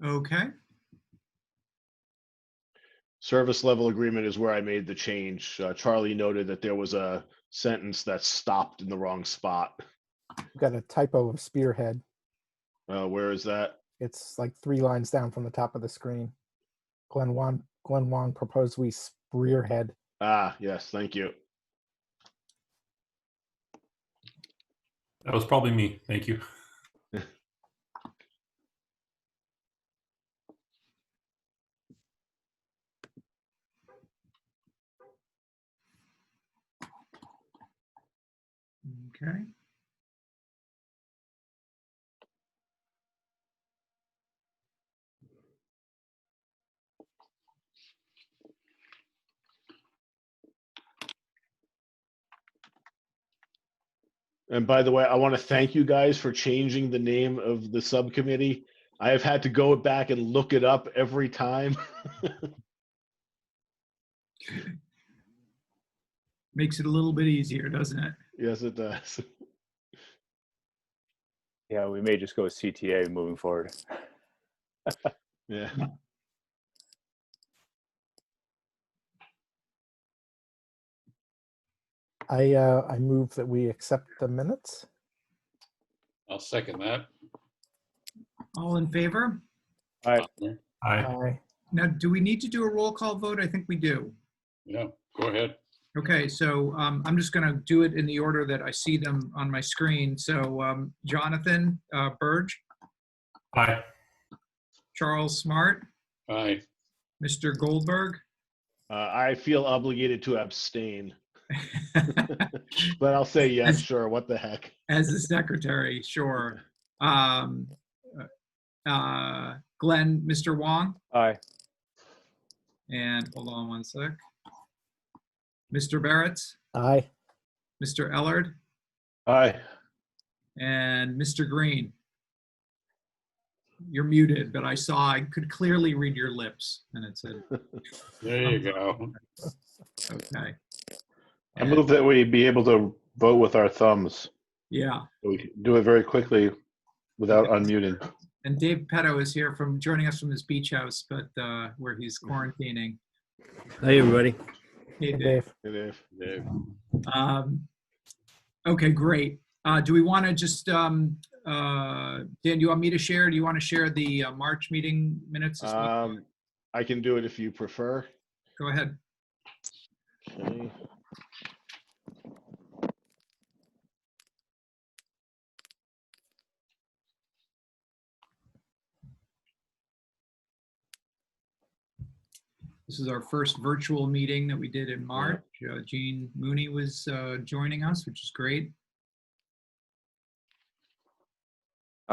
Okay. Service level agreement is where I made the change. Charlie noted that there was a sentence that stopped in the wrong spot. We've got a typo of spearhead. Where is that? It's like 3 lines down from the top of the screen. Glenn Wong proposed we spearhead. Ah, yes, thank you. That was probably me. Thank you. Okay. And by the way, I want to thank you guys for changing the name of the subcommittee. I have had to go back and look it up every time. Makes it a little bit easier, doesn't it? Yes, it does. Yeah, we may just go with CTA moving forward. Yeah. I move that we accept the minutes. I'll second that. All in favor? All right. Aye. Aye. Now, do we need to do a roll call vote? I think we do. Yeah, go ahead. Okay, so I'm just going to do it in the order that I see them on my screen. So Jonathan Burge, Aye. Charles Smart, Aye. Mr. Goldberg, I feel obligated to abstain, but I'll say yes, sure. What the heck? as the secretary, sure. Glenn, Mr. Wong, Aye. and hold on one sec. Mr. Barrett, Aye. Mr. Ellard, Aye. and Mr. Green. You're muted, but I could clearly read your lips, and it said, There you go. okay. I move that we be able to vote with our thumbs. Yeah, We can do it very quickly without unmuting. and Dave Petto is here joining us from his beach house, but where he's quarantining. Hi, everybody. Hey, Hey, Dave. Dave. Dave. Okay, great. Do we want to just, Dan, do you want me to share? Do you want to share the March meeting minutes as well? I can do it if you prefer. Go ahead. Okay. This is our first virtual meeting that we did in March. Jean Mooney was joining us, which is great.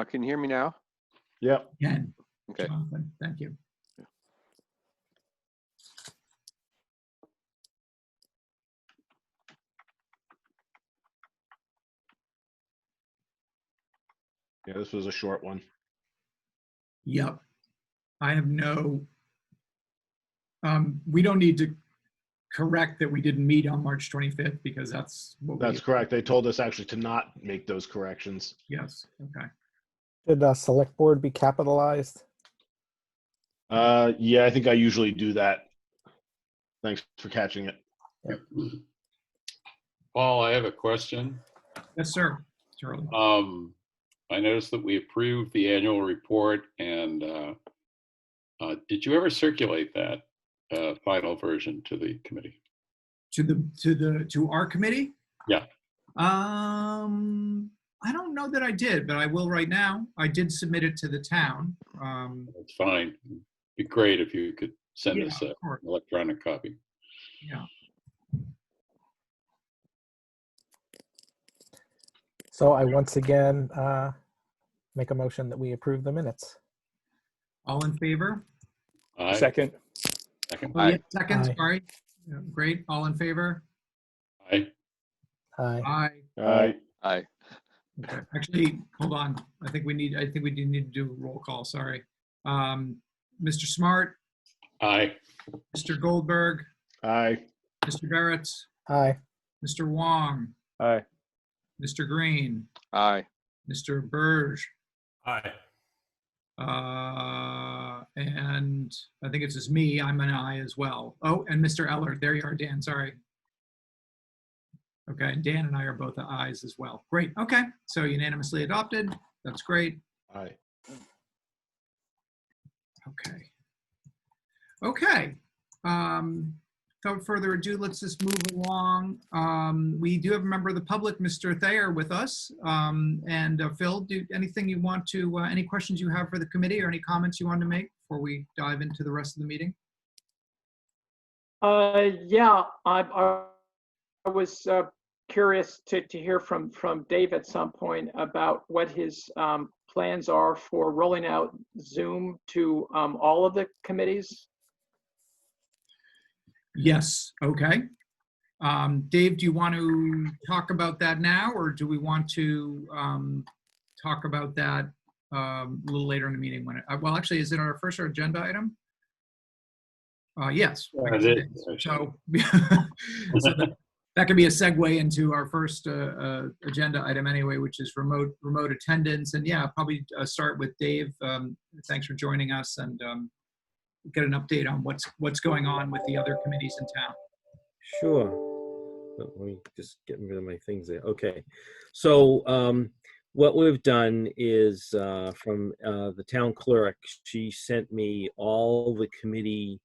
Can you hear me now? Yep. Ken. Okay. Jonathan, thank you. Yeah, this was a short one. Yep. I have no, we don't need to correct that we didn't meet on March 25th because that's what That's correct. They told us actually to not make those corrections. Yes, okay. Should select board be capitalized? Yeah, I think I usually do that. Thanks for catching it. Paul, I have a question. Yes, sir. Charlie. I noticed that we approved the annual report, and did you ever circulate that final version to the committee? To our committee? Yeah. I don't know that I did, but I will right now. I did submit it to the town. That's fine. It'd be great if you could send Yeah, us of an course. electronic copy. Yeah. So I once again make a motion that we approve the minutes. All in favor? Aye. Second. Second. Oh, yeah, second, Aye. sorry. Yeah, great. All in favor? Aye. Aye. Aye. Aye. Aye. Okay. Actually, hold on. I think we do need to do a roll call. Sorry. Mr. Smart, Aye. Mr. Goldberg, Aye. Mr. Barrett, Aye. Mr. Wong, Aye. Mr. Green, Aye. Mr. Burge, Aye. And I think it's just me. I'm an I as well. Oh, and Mr. Eller. There you are, Dan. Sorry. Okay, Dan and I are both the ayes as well. Great. Okay, so unanimously adopted. That's great. Aye. Okay. Okay. Without further ado, let's just move along. We do have a member of the public, Mr. Thayer, with us. Phil, anything you want to, any questions you have for the committee or any comments you want to make before we dive into the rest of the meeting? Yeah, I was curious to hear from Dave at some point about what his plans are for rolling out Zoom to all of the committees. Yes, okay. Dave, do you want to talk about that now, or do we want to talk about that a little later in the meeting? Well, actually, is it our first agenda item? Yes. Yeah, it is, So, so that could be a segue into our first agenda item anyway, which is remote attendance. And yeah, probably start with Dave. Thanks for joining us, and get an update on what's going on with the other committees in town. Sure. Let me just get rid of my things there. Okay. So what we've done is from the town clerk, she sent me all the committee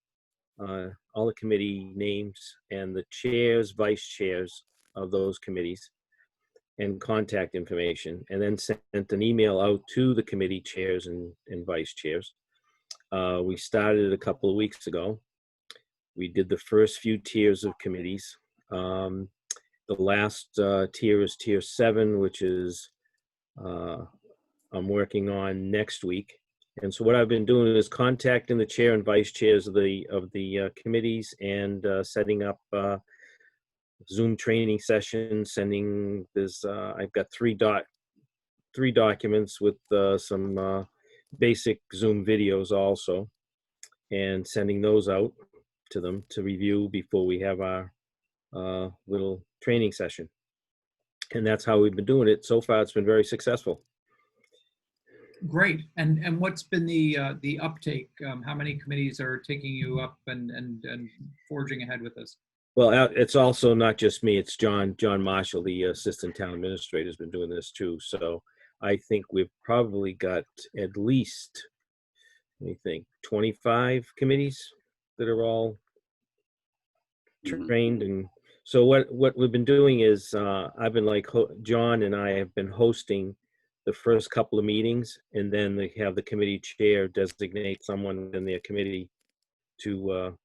names and the chairs, vice chairs of those committees and contact information, and then sent an email out to the committee chairs and vice chairs. We started a couple of weeks ago. We did the first few tiers of committees. The last tier is tier 7, which is I'm working on next week. And so what I've been doing is contacting the chair and vice chairs of the committees and setting up Zoom training sessions. Sending this. I've got three documents with some basic Zoom videos also, and sending those out to them to review before we have our little training session. And that's how we've been doing it. So far, it's been very successful. Great. And what's been the uptake? How many committees are taking you up and forging ahead with this? Well, it's also not just me. It's John Marshall, the assistant town administrator, has been doing this too. So I think we've probably got at least, let me think, 25 committees that are all trained. And so what we've been doing is I've been John and I have been hosting the first couple of meetings, and then they have the committee chair designate someone in their committee to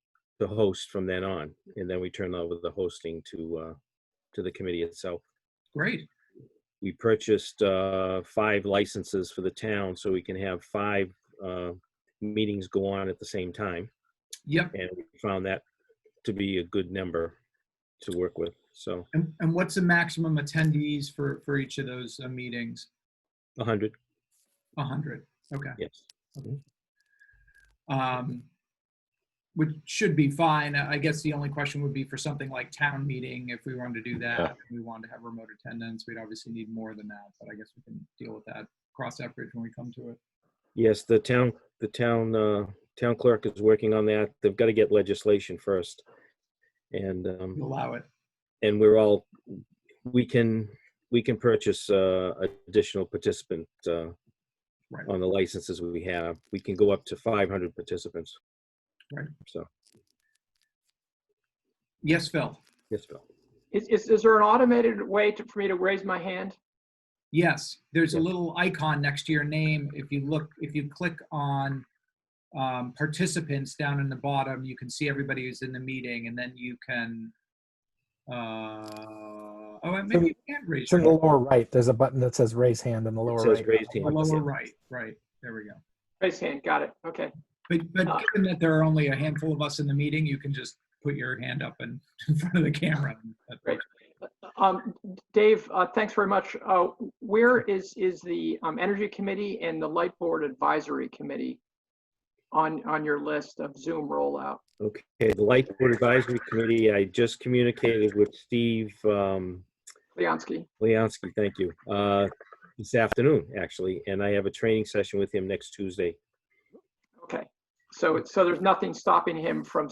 host from then on, and then we turn over the hosting to the committee itself. Great. We purchased 5 licenses for the town, so we can have 5 meetings go on at the same time. Yep. And we found that to be a good number to work with. So. And what's the maximum attendees for each of those meetings? 100. 100. Okay. Yes. Which should be fine. I guess the only question would be for something like town meeting. If we wanted to do that, and we wanted to have remote attendance, we'd obviously need more than that. But I guess we can deal with that, cross that bridge when we come to it. Yes, the town clerk is working on that. They've got to get legislation first, and allow it. And we can purchase additional participant right. on the licenses we have. We can go up to 500 participants. Right. So. Yes, Phil. Yes, Phil. Is there an automated way for me to raise my hand? Yes, there's a little icon next to your name. If you click on participants down in the bottom, you can see everybody who's in the meeting, and then you can. Maybe you can't raise. It's in the lower right. There's a button that says raise hand in the lower right. It says raise hand. The lower right. There we go. Raise hand. Got it. Okay. But given that there are only a handful of us in the meeting, you can just put your hand up in front of the camera. Great. Dave, thanks very much. Where is the Energy Committee and the Light Board Advisory Committee on your list of Zoom rollout? Okay, the Light Board Advisory Committee, I just communicated with Steve Leonsky. Thank you. this afternoon, actually, and I have a training session with him next Tuesday. Okay. So there's nothing stopping him from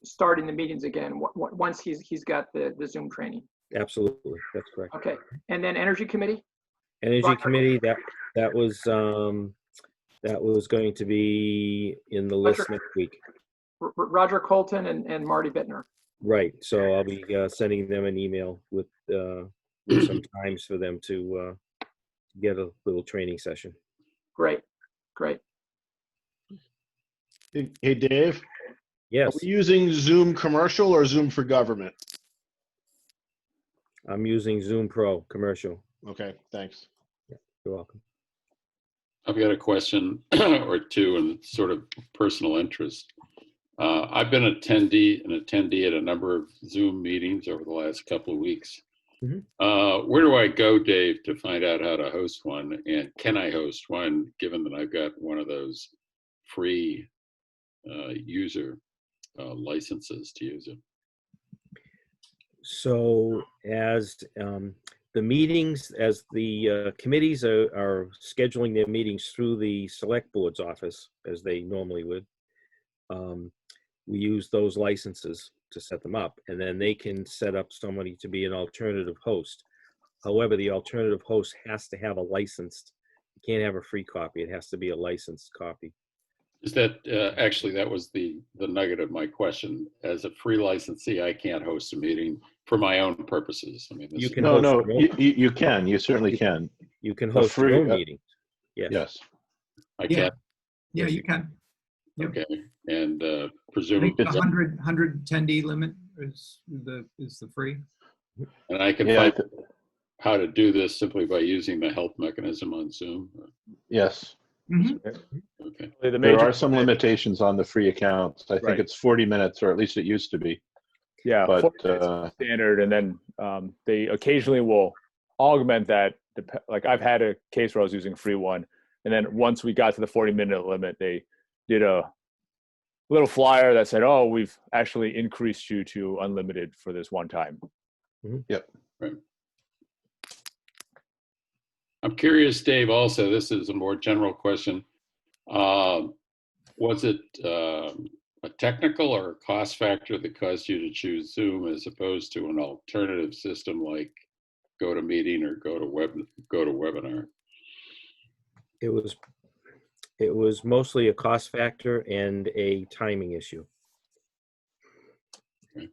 starting the meetings again once he's got the Zoom training. Absolutely, that's correct. Okay. And then Energy Committee? Energy Roger. Committee, that was going to be in the list Roger. next week. Roger Colton and Marty Bittner. Right. So I'll be sending them an email with some times for them to get a little training session. Great. Great. Hey, Dave, Yes, are we using Zoom commercial or Zoom for government? I'm using Zoom Pro commercial. Okay, thanks. You're welcome. I've got a question or two and sort of personal interest. I've been an attendee at a number of Zoom meetings over the last couple of weeks. Mhm. Where do I go, Dave, to find out how to host one? And can I host one, given that I've got one of those free user licenses to use it? So as the meetings, as the committees are scheduling their meetings through the select board's office, as they normally would, we use those licenses to set them up, and then they can set up somebody to be an alternative host. However, the alternative host has to have a licensed, you can't have a free copy, it has to be a licensed copy. Is that actually, that was the nugget of my question. As a free licensee, I can't host a meeting for my own purposes. I mean, this You is- can No, host no, your own- you can. You certainly can. You can A host free- your own meetings. Yes. Yes. I Yeah. can't. Yeah, Yes, you you can. Yep. Okay, and I think presumably, the 100 attendee limit is the free. and I can Yeah, find how to do this simply by using the help mechanism on Zoom. yes. Mhm. Okay. The There major are some limitations on the free accounts. I think Right. it's 40 minutes, or at least it used to be. Yeah, But 40 minutes standard, and then they occasionally will augment that. Like I've had a case where I was using a free one, and then once we got to the 40-minute limit, they did a little flyer that said, "Oh, we've actually increased you to unlimited for this one time." I'm curious, Dave, also, this is a more general question. Was it a technical or a cost factor that caused you to choose Zoom as opposed to an alternative system like GoToMeeting or GoToWebinar? It was mostly a cost factor and a timing issue. Okay.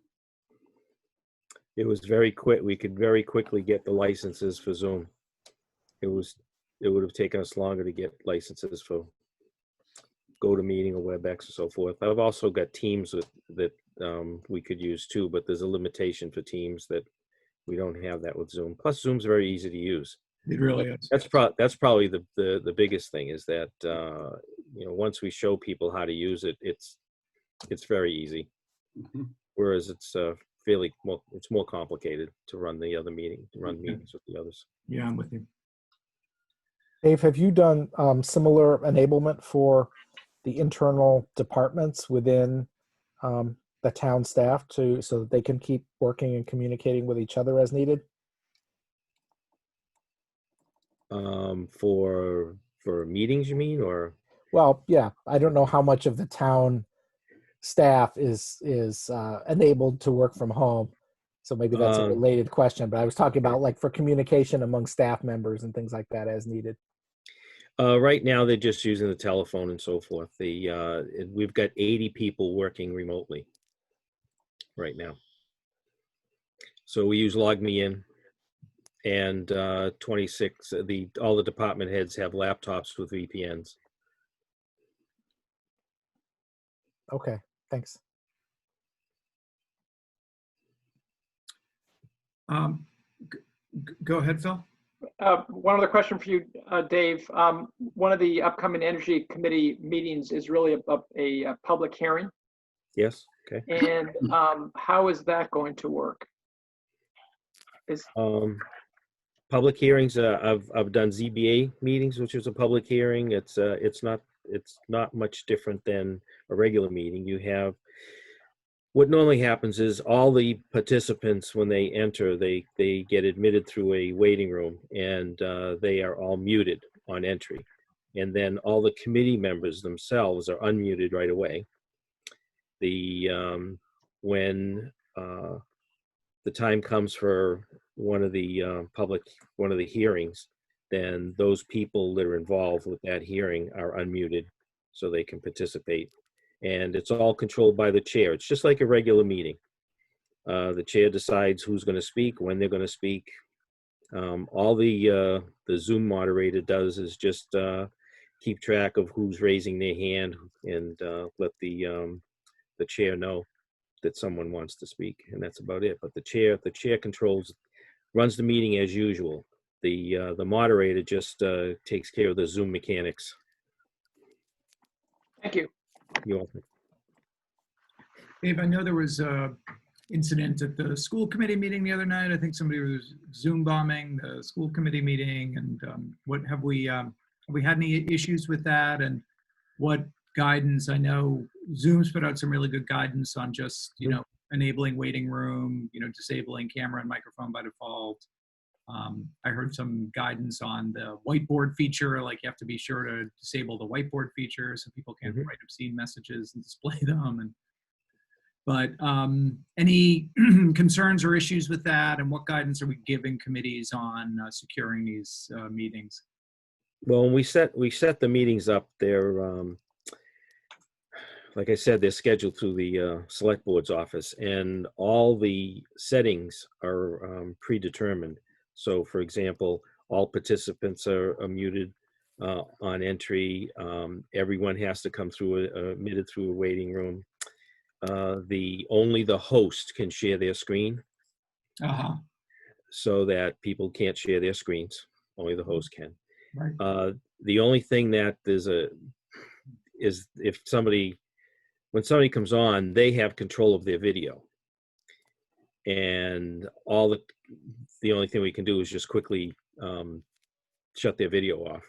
It was very quick. We could very quickly get the licenses for Zoom. It would have taken us longer to get licenses for GoToMeeting or WebEx or so forth. I've also got Teams that we could use too, but there's a limitation for Teams that we don't have that with Zoom. Plus, Zoom's very easy to use. It really is. That's probably the biggest thing is that once we show people how to use it, it's very easy. Mhm. Whereas it's it's more complicated to run meetings with the others. Yeah, I'm with you. Dave, have you done similar enablement for the internal departments within the town staff so that they can keep working and communicating with each other as needed? For meetings, you mean, or? Well, yeah, I don't know how much of the town staff is enabled to work from home. So maybe that's a related question, but I was talking about like for communication among staff members and things like that as needed. Right now, they're just using the telephone and so forth. We've got 80 people working remotely right now. So we use LogMeIn, and 26. All the department heads have laptops with VPNs. Okay, thanks. Go ahead, Phil. One other question for you, Dave. One of the upcoming Energy Committee meetings is really a public hearing. Yes. Okay. And how is that going to work? Public hearings. I've done ZBA meetings, which is a public hearing. It's not much different than a regular meeting. You have what normally happens is all the participants, when they enter, they get admitted through a waiting room, and they are all muted on entry. And then all the committee members themselves are unmuted right away. When the time comes for one of the hearings, then those people that are involved with that hearing are unmuted so they can participate. And it's all controlled by the chair. It's just like a regular meeting. The chair decides who's going to speak, when they're going to speak. All the Zoom moderator does is just keep track of who's raising their hand and let the chair know that someone wants to speak, and that's about it. But the chair runs the meeting as usual. The moderator just takes care of the Zoom mechanics. Thank you. You're welcome. Dave, I know there was a incident at the school committee meeting the other night. I think somebody was Zoom bombing the school committee meeting, and what have we had any issues with that, and what guidance? I know Zoom's put out some really good guidance on just, enabling waiting room, disabling camera and microphone by default. I heard some guidance on the whiteboard feature, like you have to be sure to disable the whiteboard feature so people can't write obscene messages and display them. But any concerns or issues with that, and what guidance are we giving committees on securing these meetings? Well, when we set the meetings up, they're like I said, they're scheduled through the select board's office, and all the settings are predetermined. So, for example, all participants are muted on entry. Everyone has to come through admitted through a waiting room. Only the host can share their screen, so that people can't share their screens. Only the host can. Right. The only thing that is when somebody comes on, they have control of their video, and the only thing we can do is just quickly shut their video off.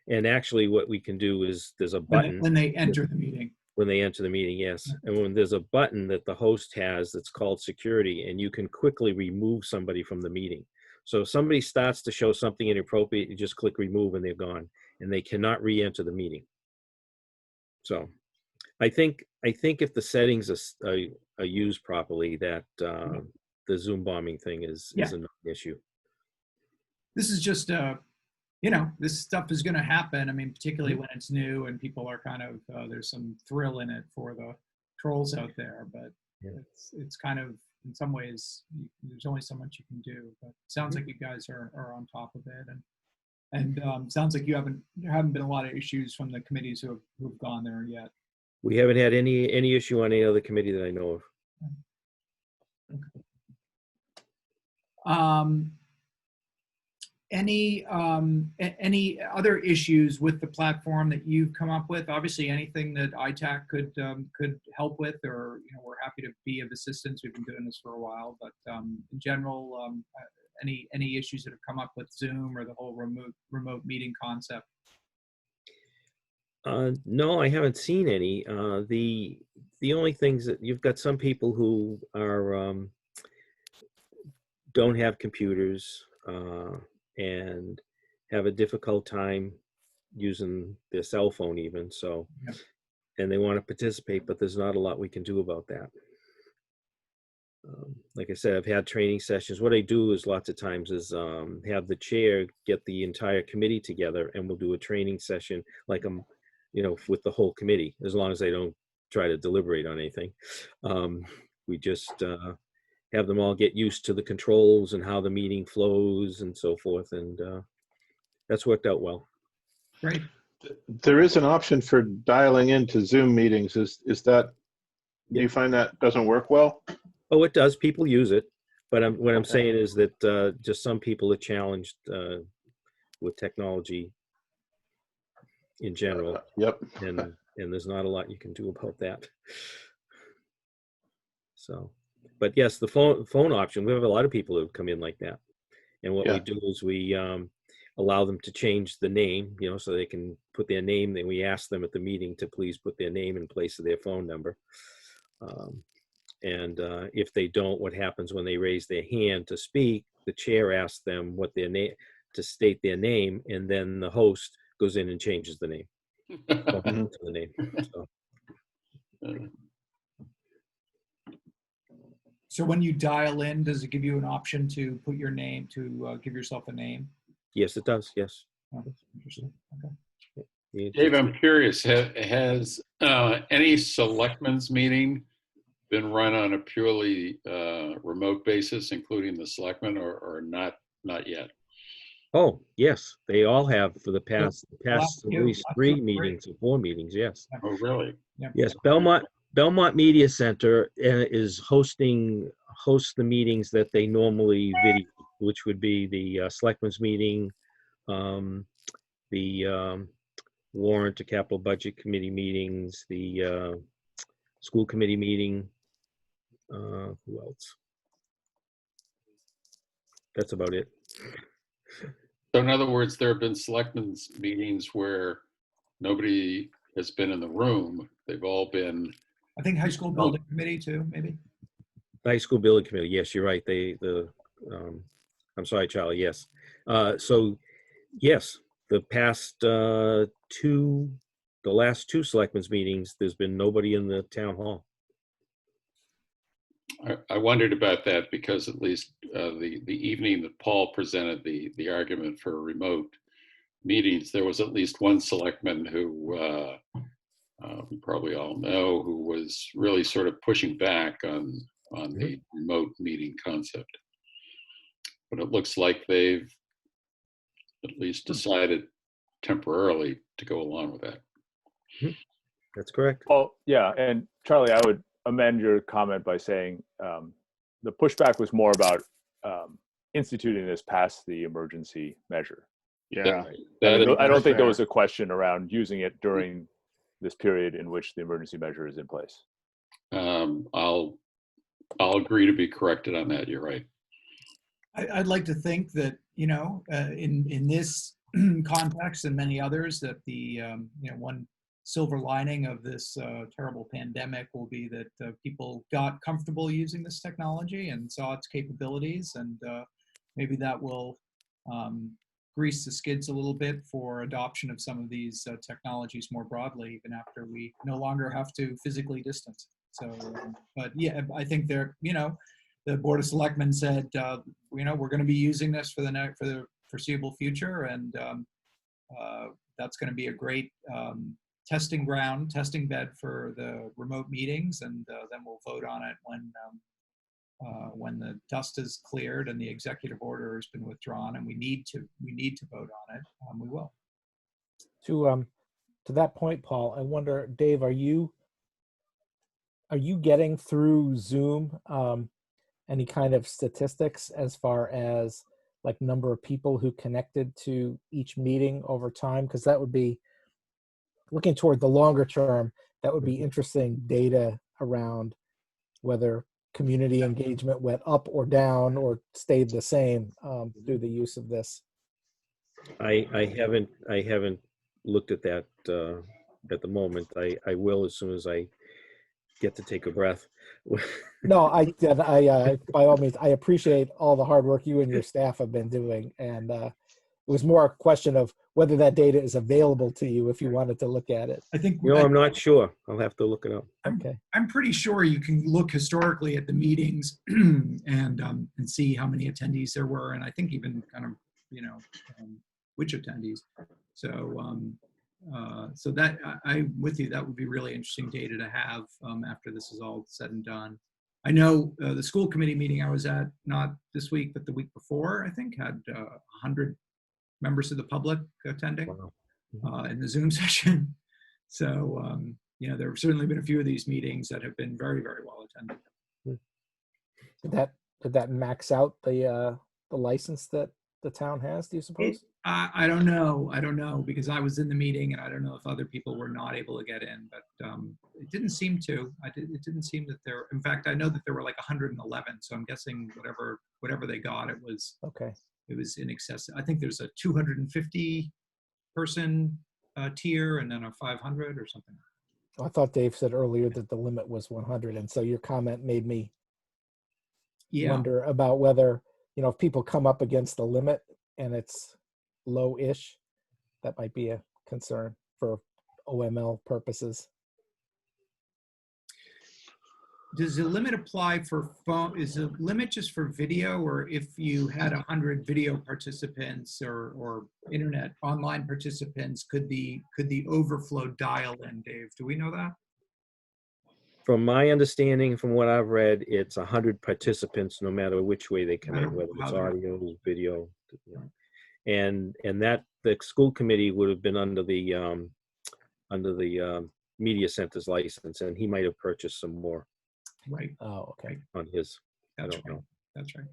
And actually, what we can do is there's a button when they enter the meeting. When they enter the meeting, yes. And when there's a button that the host has that's called security, and you can quickly remove somebody from the meeting. So if somebody starts to show something inappropriate, you just click remove and they're gone, and they cannot re-enter the meeting. So I think if the settings are used properly, that the Zoom bombing thing is a non-issue. This is just this stuff is going to happen. I mean, particularly when it's new and people are kind of, there's some thrill in it for the trolls out there, but it's kind of, in some ways, there's only so much you can do. But it sounds like you guys are on top of it, and sounds like there haven't been a lot of issues from the committees who've gone there yet. We haven't had any issue on any other committee that I know of. Any other issues with the platform that you've come up with? Obviously, anything that ITAC could help with, or we're happy to be of assistance. We've been doing this for a while, but in general, any issues that have come up with Zoom or the whole remote meeting concept? No, I haven't seen any. The only things that you've got some people who are don't have computers and have a difficult time using their cell phone even. So, and they want to participate, but there's not a lot we can do about that. Like I said, I've had training sessions. What I do is lots of times is have the chair get the entire committee together, and we'll do a training session like with the whole committee, as long as they don't try to deliberate on anything. We just have them all get used to the controls and how the meeting flows and so forth, and that's worked out well. Great. There is an option for dialing into Zoom meetings. Is that, do you find that doesn't work well? Oh, it does. People use it, but what I'm saying is that just some people are challenged with technology in general. Yep. And there's not a lot you can do about that. So, but yes, the phone option, we have a lot of people who come in like that. And what we do is we allow them to change the name, so they can put their name. Then we ask them at the meeting to please put their name in place of their phone number. And if they don't, what happens when they raise their hand to speak? The chair asks them what their name, to state their name, and then the host goes in and changes the name. To the name. So, So when you dial in, does it give you an option to put your name, to give yourself a name? yes, it does. Yes. Oh, interesting. Okay. Dave, I'm curious, has any selectmen's meeting been run on a purely remote basis, including the selectmen, or not yet? Oh, yes, they all have for the past last at two, least last 2 three or 3. meetings or 4 meetings. Yes. Oh, really? Yeah. Yes, Belmont Media Center is hosts the meetings that they normally video, which would be the selectmen's meeting, the warrant to capital budget committee meetings, the school committee meeting. Who else? That's about it. So in other words, there have been selectmen's meetings where nobody has been in the room. They've all been. I think high school building committee too, maybe. High school building committee. Yes, you're right. I'm sorry, Charlie. Yes. So yes, the last two selectmen's meetings, there's been nobody in the town hall. I wondered about that because at least the evening that Paul presented the argument for remote meetings, there was at least one selectman who we probably all know, who was really sort of pushing back on the remote meeting concept. But it looks like they've at least decided temporarily to go along with that. That's correct. Well, yeah, and Charlie, I would amend your comment by saying the pushback was more about instituting this past the emergency measure. Yeah. I don't think there was a question around using it during this period in which the emergency measure is in place. I'll agree to be corrected on that. You're right. I'd like to think that, you know, in this context and many others, that the, you know, one silver lining of this terrible pandemic will be that people got comfortable using this technology and saw its capabilities, and maybe that will grease the skids a little bit for adoption of some of these technologies more broadly, even after we no longer have to physically distance. So, but yeah, I think they're, you know, the Board of Selectmen said, you know, we're going to be using this for the foreseeable future, and that's going to be a great testing bed for the remote meetings, and then we'll vote on it when the dust is cleared and the executive order has been withdrawn, and we need to vote on it. We will. To that point, Paul, I wonder, Dave, are you getting through Zoom any kind of statistics as far as like number of people who connected to each meeting over time? Because that would be, looking toward the longer term, that would be interesting data around whether community engagement went up or down or stayed the same through the use of this. I haven't looked at that at the moment. I will as soon as I get to take a breath. No, I by all means, I appreciate all the hard work you and your staff have been doing, and it was more a question of whether that data is available to you if you wanted to look at it. I think, you know, I'm not sure. I'll have to look it up. Okay. I'm pretty sure you can look historically at the meetings and see how many attendees there were, and I think even kind of, you know, which attendees. So so that I'm with you. That would be really interesting data to have after this is all said and done. I know the school committee meeting I was at, not this week, but the week before, I think had 100 members of the public attending in the Zoom session. So, you know, there have certainly been a few of these meetings that have been very, very well attended. Did that max out the license that the town has, do you suppose? I don't know, because I was in the meeting, and I don't know if other people were not able to get in, but it didn't seem to. It didn't seem that there. In fact, I know that there were like 111. So I'm guessing whatever they got, it was okay. It was in excess. I think there's a 250 person tier, and then a 500 or something. I thought Dave said earlier that the limit was 100, and so your comment made me Yeah, wonder about whether, if people come up against the limit and it's low-ish, that might be a concern for OML purposes. does the limit apply for phone? Is the limit just for video, or if you had 100 video participants or internet online participants, could the overflow dial in, Dave? Do we know that? From my understanding, from what I've read, it's 100 participants, no matter which way they come in, whether How it's they're- audio, video, and that the school committee would have been under the media center's license, and he might have purchased some more Right. Oh, okay. on his. I That's don't right. know. That's right.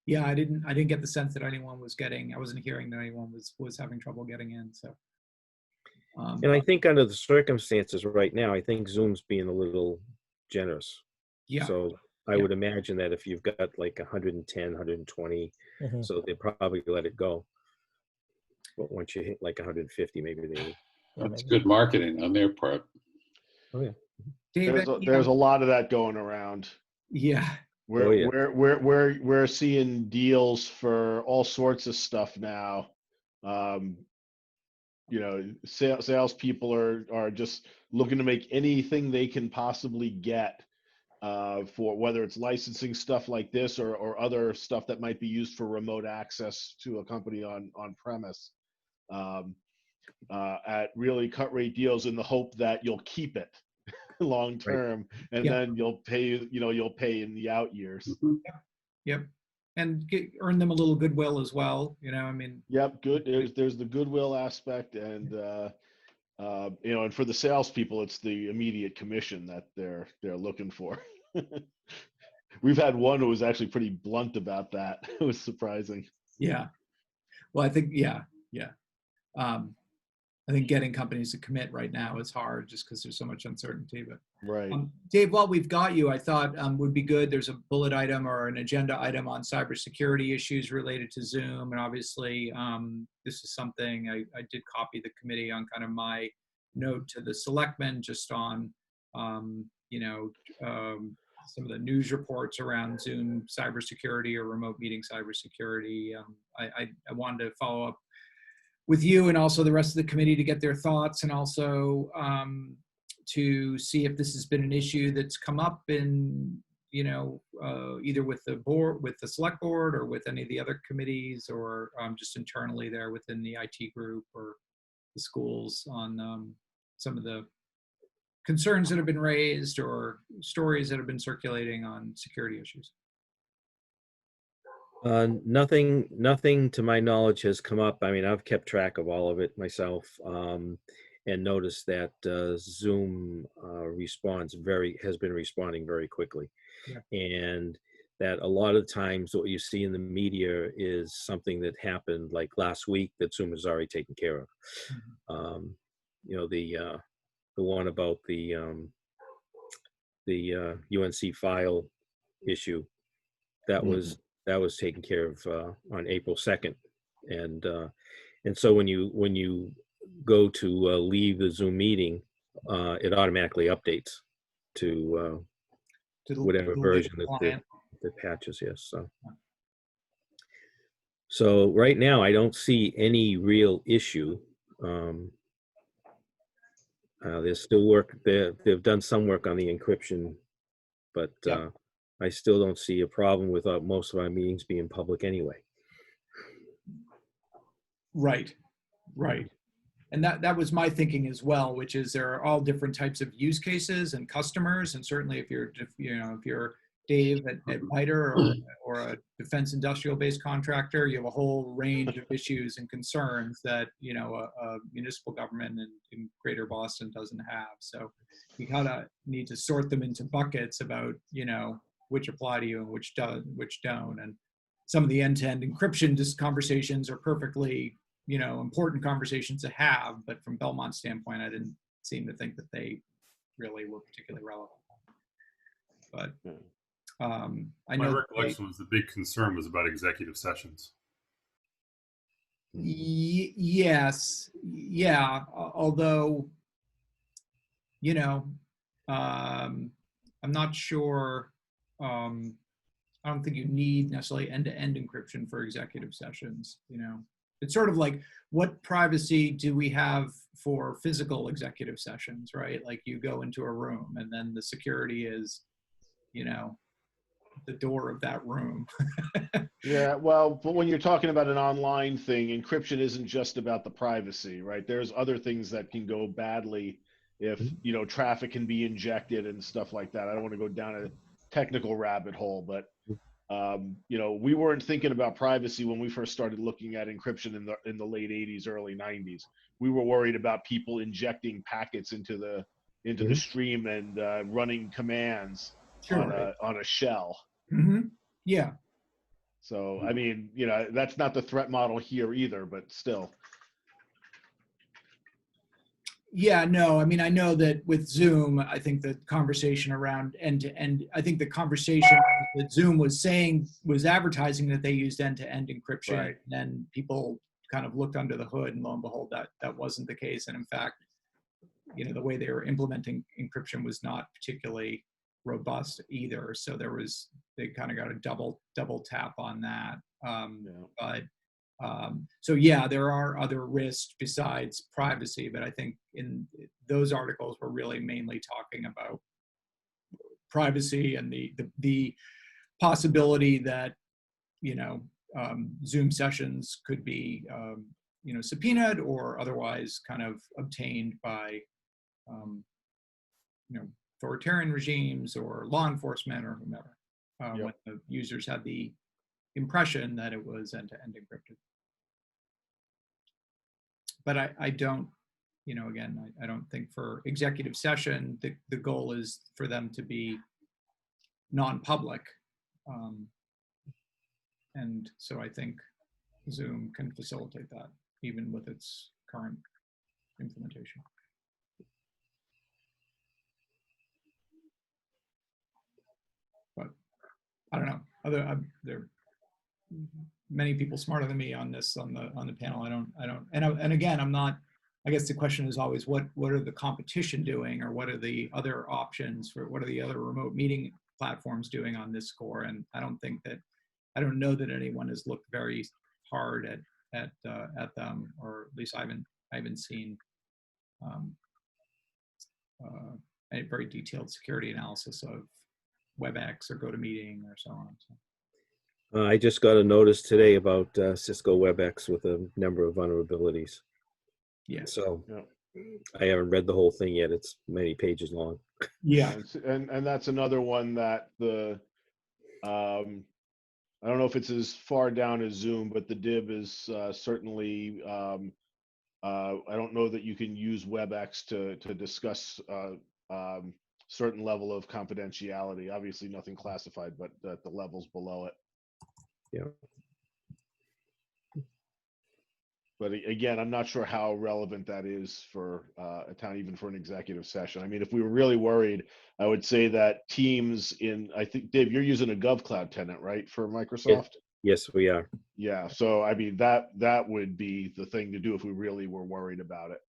Yeah, I didn't get the sense that anyone was I wasn't hearing that anyone was having trouble getting in. So. And I think under the circumstances right now, I think Zoom's being a little generous. Yeah. So I Yeah. would imagine that if you've got like 110, 120, Mhm. so they probably let it go. But once you hit like 150, maybe they. Yeah, That's maybe. good marketing on their part. Oh yeah. David, There's a lot of that going around. yeah. Oh, yeah. We're seeing deals for all sorts of stuff now. Salespeople are just looking to make anything they can possibly get for whether it's licensing stuff like this or other stuff that might be used for remote access to a company on premise at really cut rate deals in the hope that you'll keep it long term, and Yep. then you'll pay in the out years. Yep. And earn them a little goodwill as well. I mean. Yep, good. There's the goodwill aspect, and and for the salespeople, it's the immediate commission that they're looking for. We've had one who was actually pretty blunt about that. It was surprising. Yeah. Well, I think, yeah. I think getting companies to commit right now is hard just because there's so much uncertainty. But Right. Dave, while we've got you, I thought would be good. There's a bullet item or an agenda item on cybersecurity issues related to Zoom, and obviously this is something I did copy the committee on kind of my note to the selectmen just on some of the news reports around Zoom cybersecurity or remote meeting cybersecurity. I wanted to follow up with you and also the rest of the committee to get their thoughts, and also to see if this has been an issue that's come up in, either with the board, with the select board, or with any of the other committees, or just internally there within the IT group or the schools on some of the concerns that have been raised or stories that have been circulating on security issues. Nothing to my knowledge has come up. I mean, I've kept track of all of it myself, and noticed that Zoom has been responding very quickly, and that a lot of times what you see in the media is something that happened like last week that Zoom has already taken care of. The one about the UNC file issue that was taken care of on April 2nd, and so when you go to leave the Zoom meeting, it automatically updates to whatever version that the patches. Yes, so right now I don't see any real issue. There's still work. They've done some work on the encryption, but I still don't see a problem with most of our meetings being public anyway. Right. And that was my thinking as well, which is there are all different types of use cases and customers, and certainly if you're Dave at MITRE or a defense industrial based contractor, you have a whole range of issues and concerns that a municipal government in Greater Boston doesn't have. So you kind of need to sort them into buckets about which apply to you and which don't. And some of the end-to-end encryption conversations are perfectly important conversations to have, but from Belmont's standpoint, I didn't seem to think that they really were particularly relevant. But I know my recollection was the big concern was about executive sessions. Yes, yeah. Although you know, I'm not sure. I don't think you need necessarily end-to-end encryption for executive sessions. You know, it's sort of like, what privacy do we have for physical executive sessions, right? Like you go into a room and then the security is, you know, the door of that room. Yeah, well, but when you're talking about an online thing, encryption isn't just about the privacy, right? There's other things that can go badly if, you know, traffic can be injected and stuff like that. I don't want to go down a technical rabbit hole, but you know, we weren't thinking about privacy when we first started looking at encryption in the late 80s, early 90s. We were worried about people injecting packets into the stream and running commands Sure. on a shell. Yeah. So, I mean, you know, that's not the threat model here either, but still. Yeah, no, I mean, I know that with Zoom, I think the conversation around end-to-end, I think the conversation that Zoom was advertising that they used end-to-end encryption. Right. And then people kind of looked under the hood, and lo and behold, that wasn't the case. And in fact, you know, the way they were implementing encryption was not particularly robust either. So they kind of got a double tap on that. But so yeah, there are other risks besides privacy, but I think in those articles we're really mainly talking about privacy and the possibility that, you know, Zoom sessions could be, you know, subpoenaed or otherwise kind of obtained by, you know, authoritarian regimes or law enforcement or whomever, when the users had the impression that it was end-to-end encrypted. But I don't, you know, again, I don't think for executive session, the goal is for them to be non-public. And so I think Zoom can facilitate that even with its current implementation. But I don't know, there are many people smarter than me on this, on the panel. And again, I'm not, I guess the question is always what are the competition doing, or what are the other options for, what are the other remote meeting platforms doing on this score? And I don't know that anyone has looked very hard at them, or at least I haven't seen a very detailed security analysis of WebEx or GoToMeeting or so on. So. I just got a notice today about Cisco WebEx with a number of vulnerabilities. Yeah. So I haven't read the whole thing yet. It's many pages long. Yeah. And that's another one that the I don't know if it's as far down as Zoom, but the DIB is certainly. I don't know that you can use WebEx to discuss certain level of confidentiality. Obviously, nothing classified, but at the levels below it. Yeah. But again, I'm not sure how relevant that is for a town, even for an executive session. I mean, if we were really worried, I would say that Teams I think, Dave, you're using a GovCloud tenant, right, for Microsoft? Yes, we are. Yeah. So, I mean, that would be the thing to do if we really were worried about it.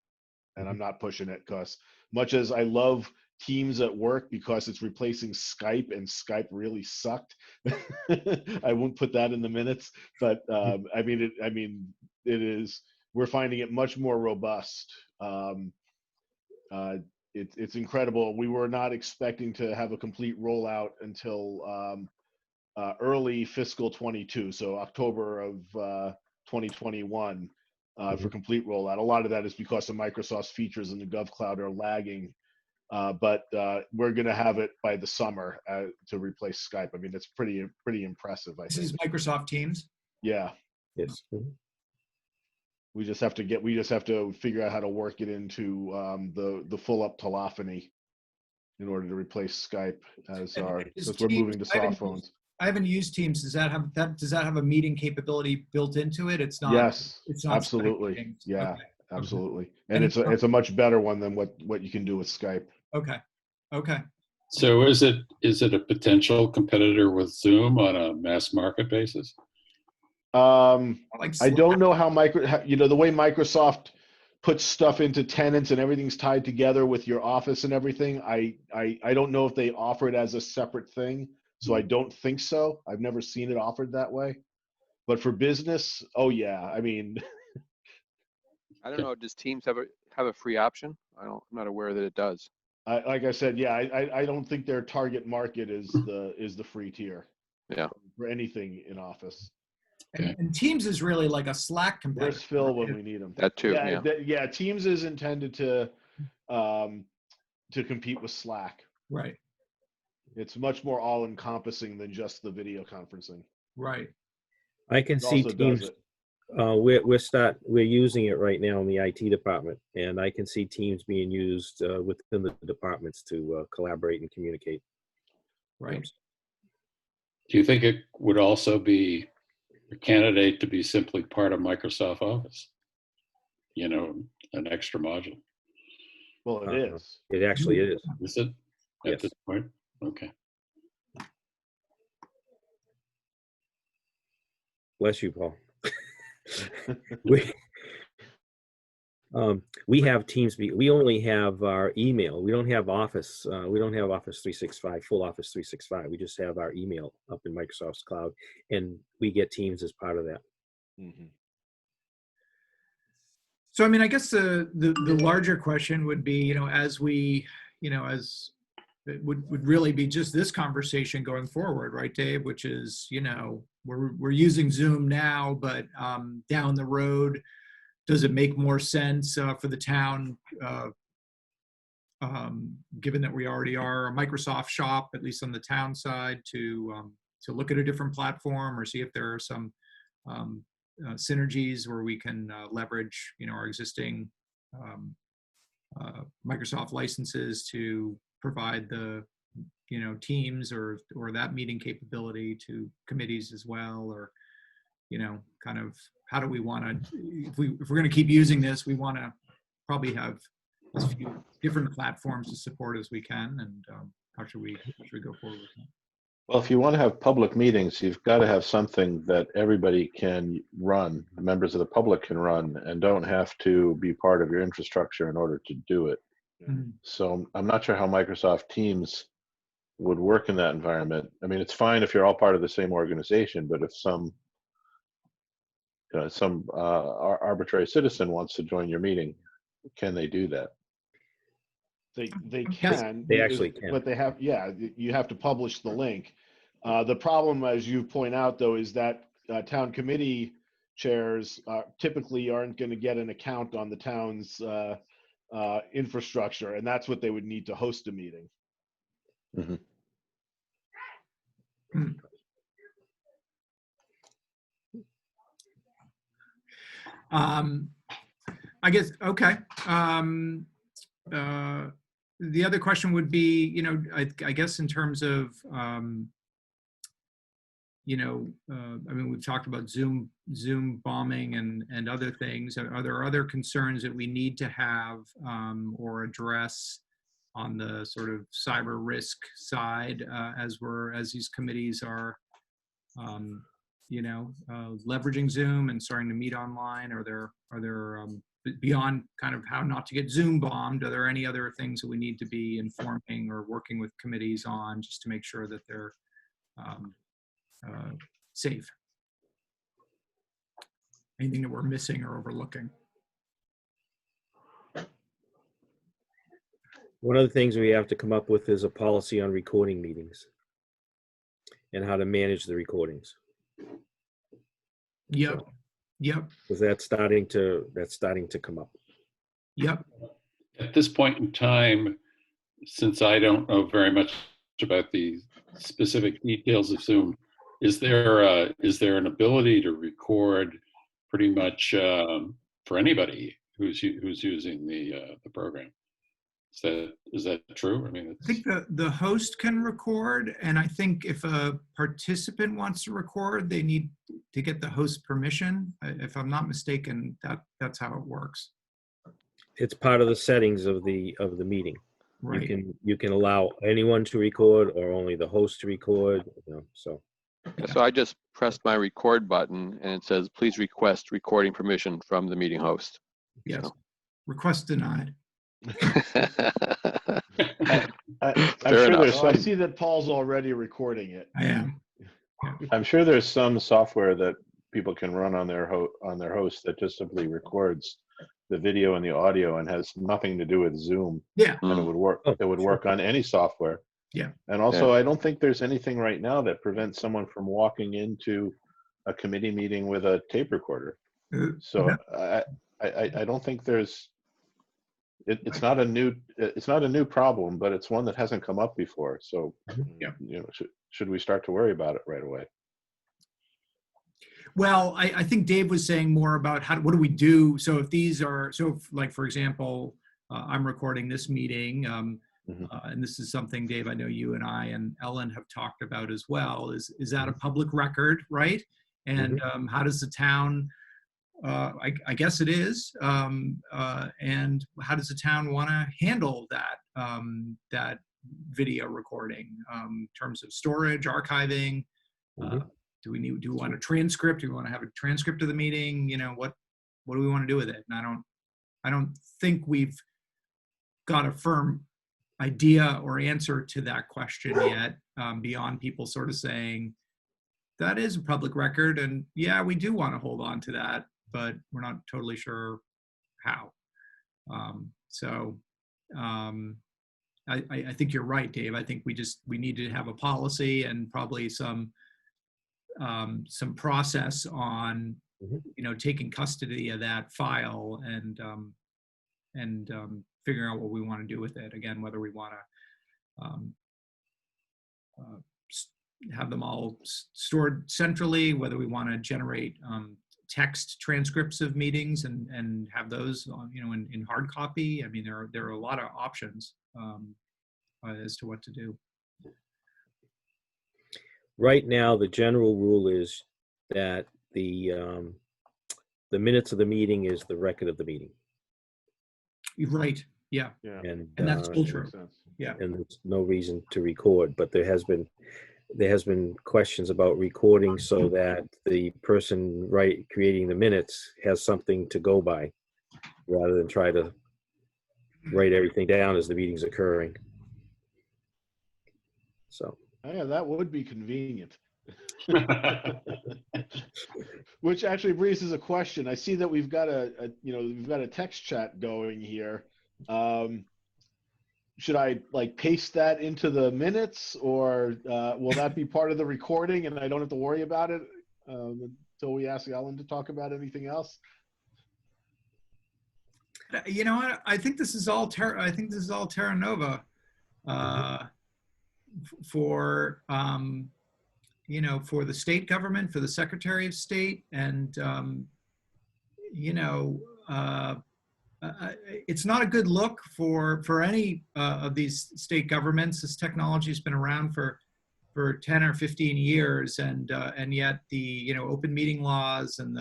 And I'm not pushing it because much as I love Teams at work because it's replacing Skype, and Skype really sucked. I won't put that in the minutes, but I mean, it is. We're finding it much more robust. It's incredible. We were not expecting to have a complete rollout until early fiscal 22, so October of 2021 for complete rollout. A lot of that is because of Microsoft's features in the GovCloud are lagging. But we're going to have it by the summer to replace Skype. I mean, it's pretty impressive. I think. This is Microsoft Teams. Yeah. Yes. We just have to figure out how to work it into the full up telephony in order to replace Skype as we're moving to soft phones. I haven't used Teams. Does that have a meeting capability built into it? It's not. Yes. It's not absolutely. Yeah. Okay. Absolutely. And it's a much better one than what you can do with Skype. Okay. So is it a potential competitor with Zoom on a mass market basis? I don't know how the way Microsoft puts stuff into tenants and everything's tied together with your office and everything. I don't know if they offer it as a separate thing, so I don't think so. I've never seen it offered that way. But for business, oh yeah, I mean, I don't know. Does Teams have a free option? I'm not aware that it does. like I said, yeah, I don't think their target market is the free tier. Yeah. For anything in office. And Teams is really like a Slack competitor. Where's Phil when we need him? That too. Yeah, Yeah. yeah. Teams is intended to compete with Slack. Right. It's much more all-encompassing than just the video conferencing. Right. I can It see also does Teams. it. We're using it right now in the IT department, and I can see Teams being used within the departments to collaborate and communicate. Right. Do you think it would also be a candidate to be simply part of Microsoft Office? You know, an extra module. Well, it is. It actually is. Is it at Yes. this point? Okay. Bless you, Paul. We have Teams. We only have our email. We don't have Office. We don't have Office 365, full Office 365. We just have our email up in Microsoft's cloud, and we get Teams as part of that. Mm-hmm. So, I mean, I guess the larger question would be, as we, as it would really be just this conversation going forward, right, Dave? Which is, we're using Zoom now, but down the road, does it make more sense for the town, given that we already are a Microsoft shop, at least on the town side, to look at a different platform or see if there are some synergies where we can leverage, our existing Microsoft licenses to provide the, Teams or that meeting capability to committees as well, or kind of how do we want to, if we're going to keep using this, we want to probably have as few different platforms to support as we can, and how should we go forward with that? Well, if you want to have public meetings, you've got to have something that everybody can run, members of the public can run, and don't have to be part of your infrastructure in order to do it. Mm-hmm. So I'm not sure how Microsoft Teams would work in that environment. I mean, it's fine if you're all part of the same organization, but if some arbitrary citizen wants to join your meeting, can they do that? They can. They actually can. But they have, you have to publish the link. The problem, as you point out, though, is that town committee chairs typically aren't going to get an account on the town's infrastructure, and that's what they would need to host a meeting. Mm-hmm. I guess, okay. The other question would be, I guess in terms of, I mean, we've talked about Zoom bombing and other things. Are there other concerns that we need to have or address on the sort of cyber risk side as these committees are, leveraging Zoom and starting to meet online? Are there beyond kind of how not to get Zoom bombed, are there any other things that we need to be informing or working with committees on just to make sure that they're safe? Anything that we're missing or overlooking? One of the things we have to come up with is a policy on recording meetings and how to manage the recordings. Yep. Yep. Because that's starting to come up. Yep. At this point in time, since I don't know very much about the specific details of Zoom, is there an ability to record pretty much for anybody who's using the program? Is that true? I mean, I think the host can record, and I think if a participant wants to record, they need to get the host permission. If I'm not mistaken, that's how it works. It's part of the settings of the meeting. Right. You can allow anyone to record or only the host to record. So I just pressed my record button and it says, please request recording permission from the meeting host. Yes. So Request denied. I'm Fair sure enough. there's Well, I some. see that Paul's already recording it. I am. I'm sure there's some software that people can run on their host that just simply records the video and the audio and has nothing to do with Zoom, Yeah. and it would work. Oh, It would work on any software. Yeah. And also, I don't think there's anything right now that prevents someone from walking into a committee meeting with a tape recorder. So I don't think there's. It's not a new problem, but it's one that hasn't come up before. So, Yeah. should we start to worry about it right away? Well, I think Dave was saying more about what do we do? So if these are, like, for example, I'm recording this meeting, and this is something, Dave, I know you and I and Ellen have talked about as well, is that a public record, right? And how does the town, I guess it is, and how does the town want to handle that video recording in terms of storage, archiving? Do we want a transcript? Do we want to have a transcript of the meeting? What do we want to do with it? And I don't think we've got a firm idea or answer to that question yet, beyond people sort of saying that is a public record, and yeah, we do want to hold on to that, but we're not totally sure how. I think you're right, Dave. I think we need to have a policy and probably some process on taking custody of that file and figuring out what we want to do with it. Again, whether we want to have them all stored centrally, whether we want to generate text transcripts of meetings and have those in hard copy. I mean, there are a lot of options as to what to do. Right now, the general rule is that the minutes of the meeting is the record of the meeting. Right. Yeah. Yeah. And that's still true. Makes sense. Yeah. and there's no reason to record, but there has been questions about recording so that the person creating the minutes has something to go by rather than try to write everything down as the meeting's occurring. So Oh, yeah, that would be convenient. Which actually raises a question. I see that we've got a text chat going here. Should I paste that into the minutes, or will that be part of the recording and I don't have to worry about it until we ask Ellen to talk about anything else? I think this is all Terra Nova for for the state government, for the Secretary of State, and it's not a good look for any of these state governments. This technology has been around for 10 or 15 years, and yet the open meeting laws and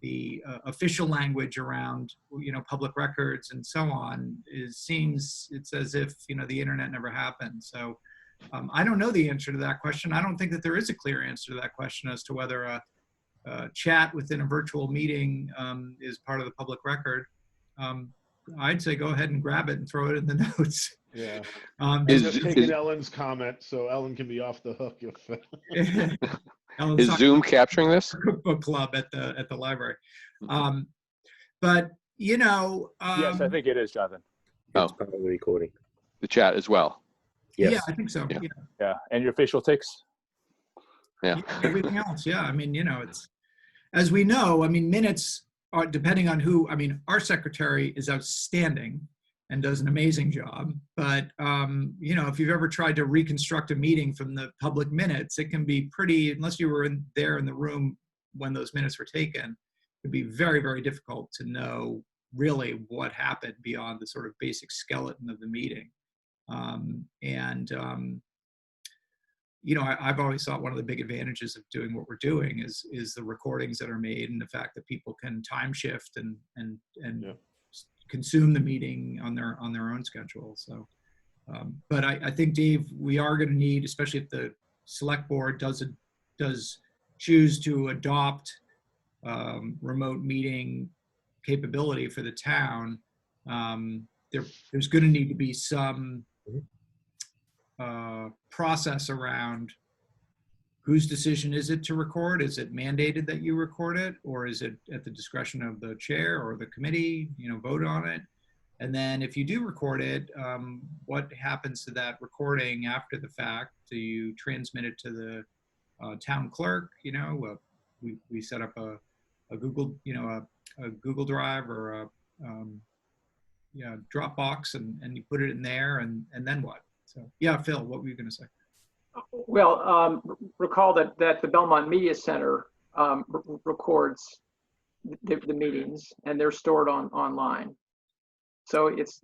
the official language around public records and so on it's as if the internet never happened. So I don't know the answer to that question. I don't think that there is a clear answer to that question as to whether a chat within a virtual meeting is part of the public record. I'd say go ahead and grab it and throw it in the notes. Yeah. Is taking Ellen's comment so Ellen can be off the hook. Is Zoom capturing this? Book club at the library. But Yes, I think it is, Jonathan. it's part of the recording. The chat as well. Yes. Yeah, I think so. Yeah. Yeah, and your facial ticks. Yeah. Everything else. Yeah. I mean, it's, as we know, I mean, minutes are depending on who, I mean, our secretary is outstanding and does an amazing job. But, if you've ever tried to reconstruct a meeting from the public minutes, it can be pretty, unless you were there in the room when those minutes were taken, it would be very, very difficult to know really what happened beyond the sort of basic skeleton of the meeting. I've always thought one of the big advantages of doing what we're doing is the recordings that are made and the fact that people can time shift and consume the meeting on their own schedule. So, but I think, Dave, we are going to need, especially if the select board does choose to adopt remote meeting capability for the town, there's going to need to be some process around whose decision is it to record? Is it mandated that you record it, or is it at the discretion of the chair or the committee, vote on it? And then if you do record it, what happens to that recording after the fact? Do you transmit it to the town clerk? We set up a Google, a Google Drive or a Dropbox, and you put it in there, and then what? So yeah, Phil, what were you going to say? Well, recall that the Belmont Media Center records the meetings, and they're stored online. So it's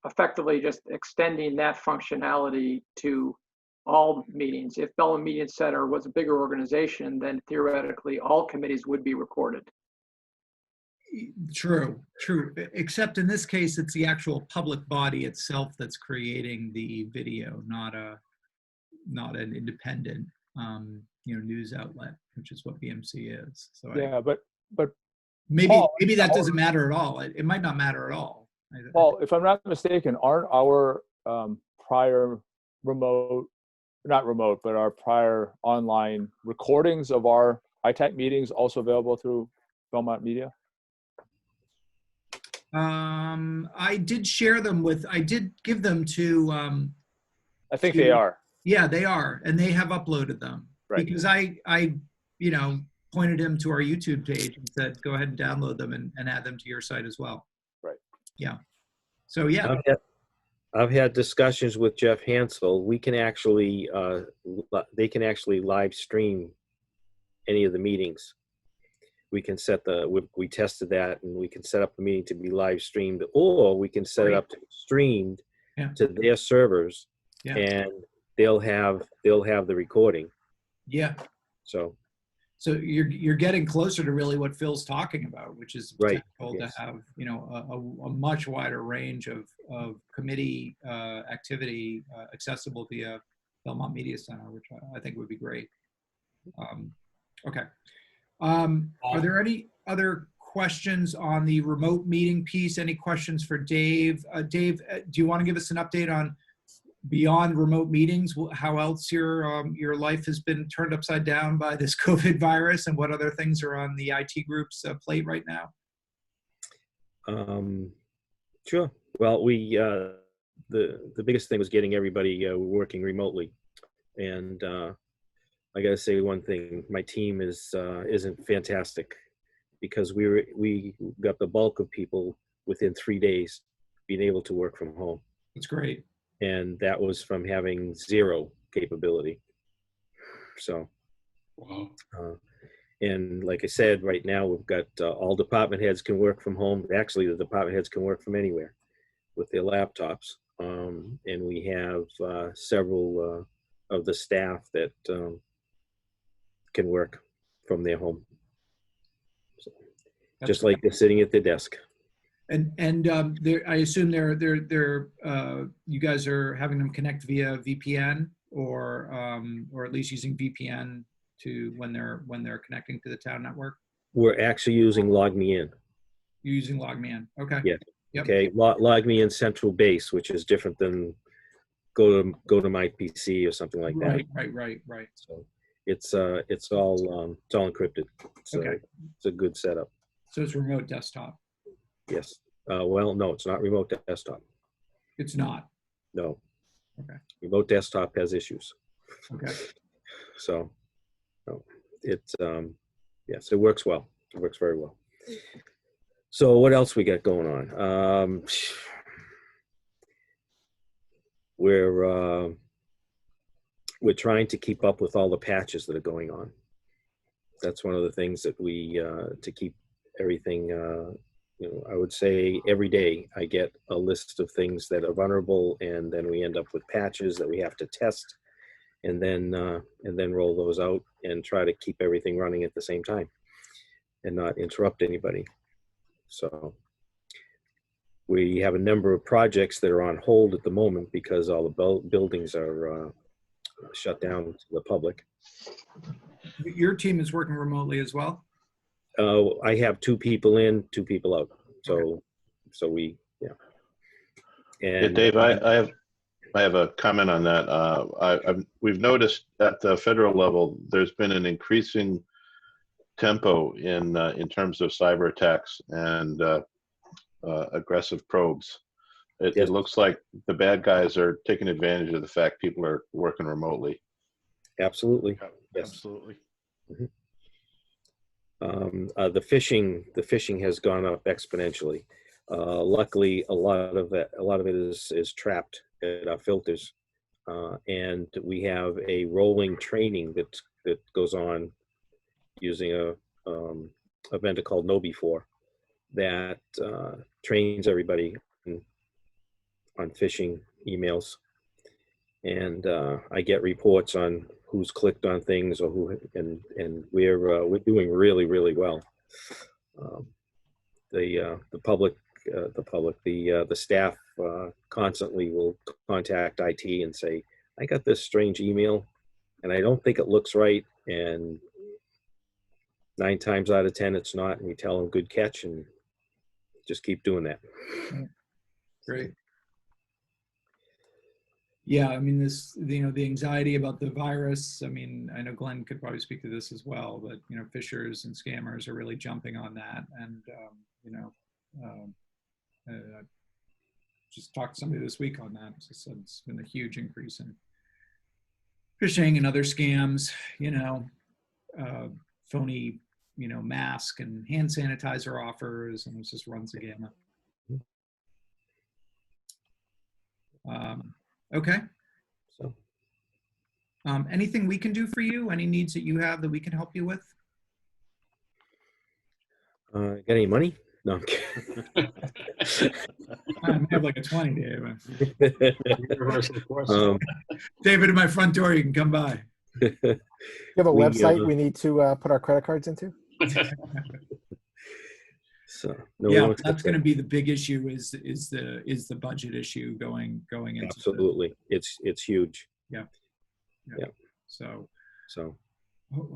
effectively just extending that functionality to all meetings. If Belmont Media Center was a bigger organization, then theoretically all committees would be recorded. True. Except in this case, it's the actual public body itself that's creating the video, not an independent, news outlet, which is what BMC is. So Yeah, but maybe Paul, that doesn't matter at all. It might not matter at all. Paul, if I'm not mistaken, aren't our prior our prior online recordings of our ITAC meetings also available through Belmont Media? I did share them I did give them to. I think they are. Yeah, they are, and they have uploaded them. Right. Because I pointed him to our YouTube page and said, go ahead and download them and add them to your site as well. Right. Yeah. So yeah. I've had discussions with Jeff Hansel. We can actually, they can actually live stream any of the meetings. We can set we tested that, and we can set up the meeting to be live streamed, or we can set it up to be streamed to their servers, and they'll have the recording. Yeah. So you're getting closer to really what Phil's talking about, which is right. to have a much wider range of committee activity accessible via Belmont Media Center, which I think would be great. Okay. Are there any other questions on the remote meeting piece? Any questions for Dave? Dave, do you want to give us an update on beyond remote meetings, how else your life has been turned upside down by this COVID virus, and what other things are on the IT group's plate right now? Sure. Well, we the biggest thing was getting everybody working remotely, and I got to say one thing: my team isn't fantastic, because we got the bulk of people within 3 days being able to work from home. That's great. And that was from having zero capability. So, wow. And like I said, right now we've got all department heads can work from home. Actually, the department heads can work from anywhere with their laptops. And we have several of the staff that can work from their home. So, just like they're sitting at their desk. And I assume you guys are having them connect via VPN, or at least using VPN to when they're connecting to the town network. We're actually using LogMeIn. You're using LogMeIn. Okay. Yeah. Yep. Okay. LogMeIn Central Base, which is different than go to my PC or something like that. Right. So it's all encrypted. So okay. It's a good setup. So it's remote desktop. Yes. Well, no, it's not remote desktop. It's not. No. Okay. Remote desktop has issues. Okay. So, no, it's yes, it works well. It works very well. So, what else we got going on? We're trying to keep up with all the patches that are going on. That's one of the things that we to keep everything. I would say every day I get a list of things that are vulnerable, and then we end up with patches that we have to test, and then roll those out and try to keep everything running at the same time and not interrupt anybody. So we have a number of projects that are on hold at the moment because all the buildings are shut down to the public. Your team is working remotely as well? I have 2 people in, 2 people out. So, okay. So we, yeah. Yeah, And Dave, I have a comment on that. We've noticed at the federal level, there's been an increasing tempo in terms of cyber attacks and aggressive probes. Yes. It looks like the bad guys are taking advantage of the fact people are working remotely. Absolutely. Yes. Absolutely. The phishing has gone up exponentially. Luckily, a lot of it is trapped at our filters, and we have a rolling training that goes on using a vendor called Know4 that trains everybody on phishing emails, and I get reports on who's clicked on things or who, and we're doing really well. The staff constantly will contact IT and say, I got this strange email and I don't think it looks right, and 9 times out of 10 it's not, and we tell them good catch and just keep doing that. Great. Yeah, I mean, the anxiety about the virus, I mean, I know Glenn could probably speak to this as well, but, phishers and scammers are really jumping on that. And, I just talked to somebody this week on that. It's been a huge increase in phishing and other scams, phony, mask and hand sanitizer offers, and it just runs the gamut. Okay. So, anything we can do for you? Any needs that you have that we can help you with? got any money? No, I'm kidding. I have like a 20, Dave. Universal course. David, at my front door, you can come by. You have a website we need to put our credit cards into? So no, yeah, that's going to be the big issue. Is the budget issue going into? Absolutely, it's huge. Yeah. So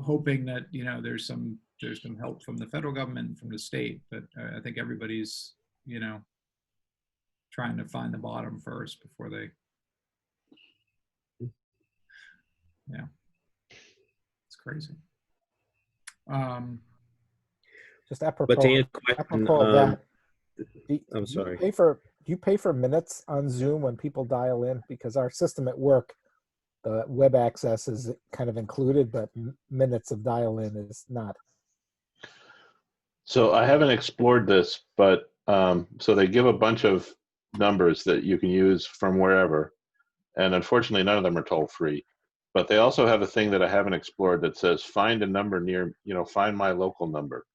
hoping that there's some help from the federal government and from the state, but I think everybody's trying to find the bottom first before they. Yeah, it's crazy. Just apropos, But to answer the question, apropos of that, I'm sorry. Do you pay for minutes on Zoom when people dial in? Because our system at work, the web access is kind of included, but minutes of dial-in is not. So I haven't explored this, but so they give a bunch of numbers that you can use from wherever, and unfortunately none of them are toll free. But they also have a thing that I haven't explored that says find a number near, find my local number.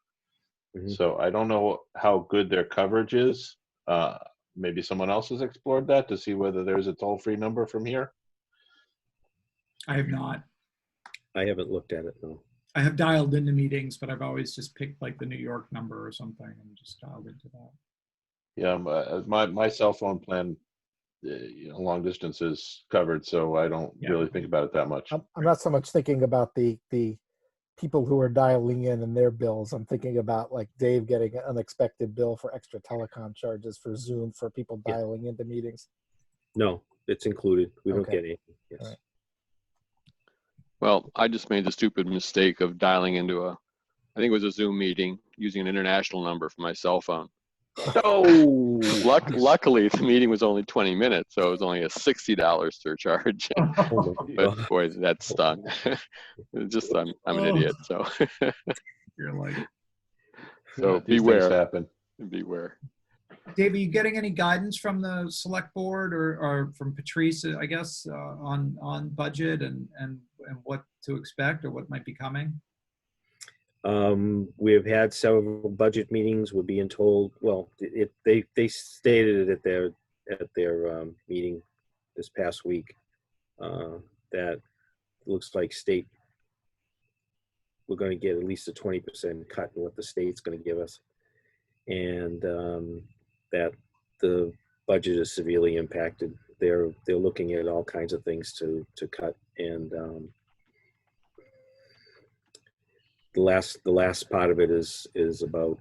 Mm-hmm. So I don't know how good their coverage is. Maybe someone else has explored that to see whether there's a toll free number from here. I have not. I haven't looked at it, no. I have dialed into meetings, but I've always just picked like the New York number or something and just dialed into that. Yeah, my cell phone plan, long distance is covered, so I don't really think about it that much. I'm not so much thinking about the people who are dialing in and their bills. I'm thinking about like Dave getting an unexpected bill for extra telecom charges for Zoom for people dialing into meetings. No, it's included. We don't get anything. Yes. Right. Well, I just made the stupid mistake of dialing into I think it was a Zoom meeting using an international number for my cell phone. Oh, luckily the meeting was only 20 minutes, so it was only a $60 surcharge. But boy, that stung. Just I'm an idiot, so. You're like. So these beware. things happen. Beware. Dave, are you getting any guidance from the select board or from Patrice, I guess, on budget and what to expect or what might be coming? We have had several budget meetings. We're being told, well, they stated it at their meeting this past week that looks like state, we're going to get at least a 20% cut in what the state's going to give us, and that the budget is severely impacted. They're looking at all kinds of things to cut, and the last part of it is about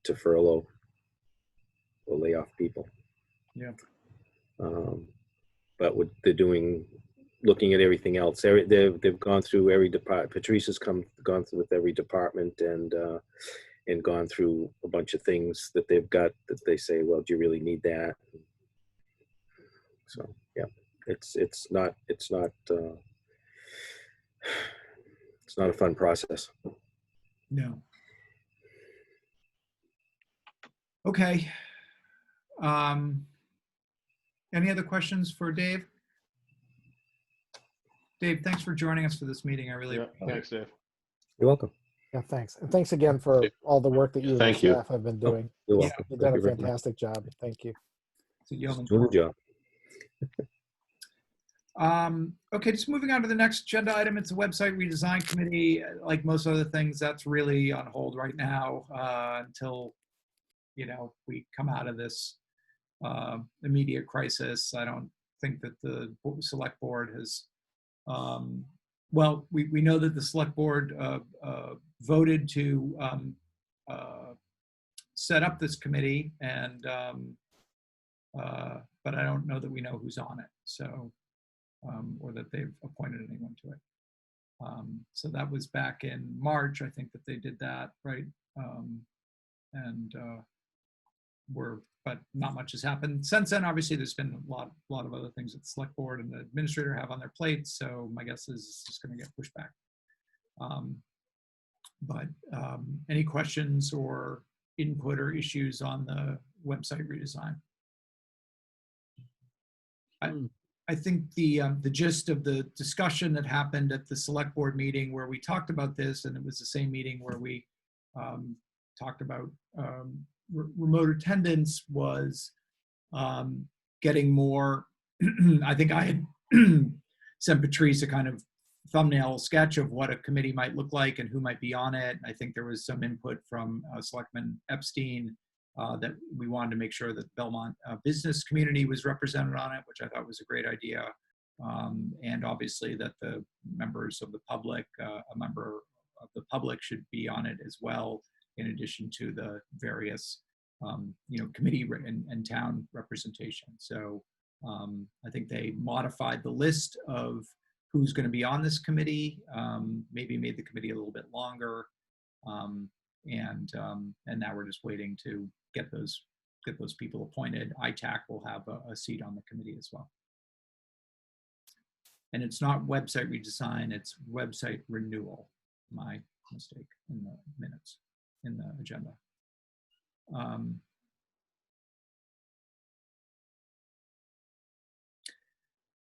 to furlough or lay off people. Yeah. But what they're doing, looking at everything else, they've gone through every department. Patrice has gone through with every department and gone through a bunch of things that they've got that they say, well, do you really need that? So yeah, it's not a fun process. No. Okay. Any other questions for Dave? Dave, thanks for joining us for this meeting. I really Yeah, appreciate it. thanks, Dave. You're welcome. Yeah, thanks. And thanks again for all the work that you and your Thank you. staff have been doing. You're Yeah. welcome. You've Thank done a you very much. fantastic job. Thank you. So Yeoman Doing the Corp. job. Okay, just moving on to the next agenda item. It's a website redesign committee. Like most other things, that's really on hold right now until, we come out of this immediate crisis. I don't think that the select board has, well, we know that the select board voted to set up this committee, and but I don't know that we know who's on it. So. Or that they've appointed anyone to it. So that was back in March, I think that they did that, right? But not much has happened since then. Obviously, there's been a lot of other things that the select board and the administrator have on their plates. So my guess is it's just going to get pushed back. But any questions or input or issues on the website redesign? I think the gist of the discussion that happened at the select board meeting where we talked about this, and it was the same meeting where we talked about remote attendance, was getting more. I think I had sent Patrice a kind of thumbnail sketch of what a committee might look like and who might be on it. I think there was some input from Selectman Epstein that we wanted to make sure that the Belmont business community was represented on it, which I thought was a great idea. And obviously that the members of the public, a member of the public should be on it as well, in addition to the various, committee and town representation. So I think they modified the list of who's going to be on this committee, maybe made the committee a little bit longer. And now we're just waiting to get those people appointed. ITAC will have a seat on the committee as well. And it's not website redesign, it's website renewal. My mistake in the minutes, in the agenda.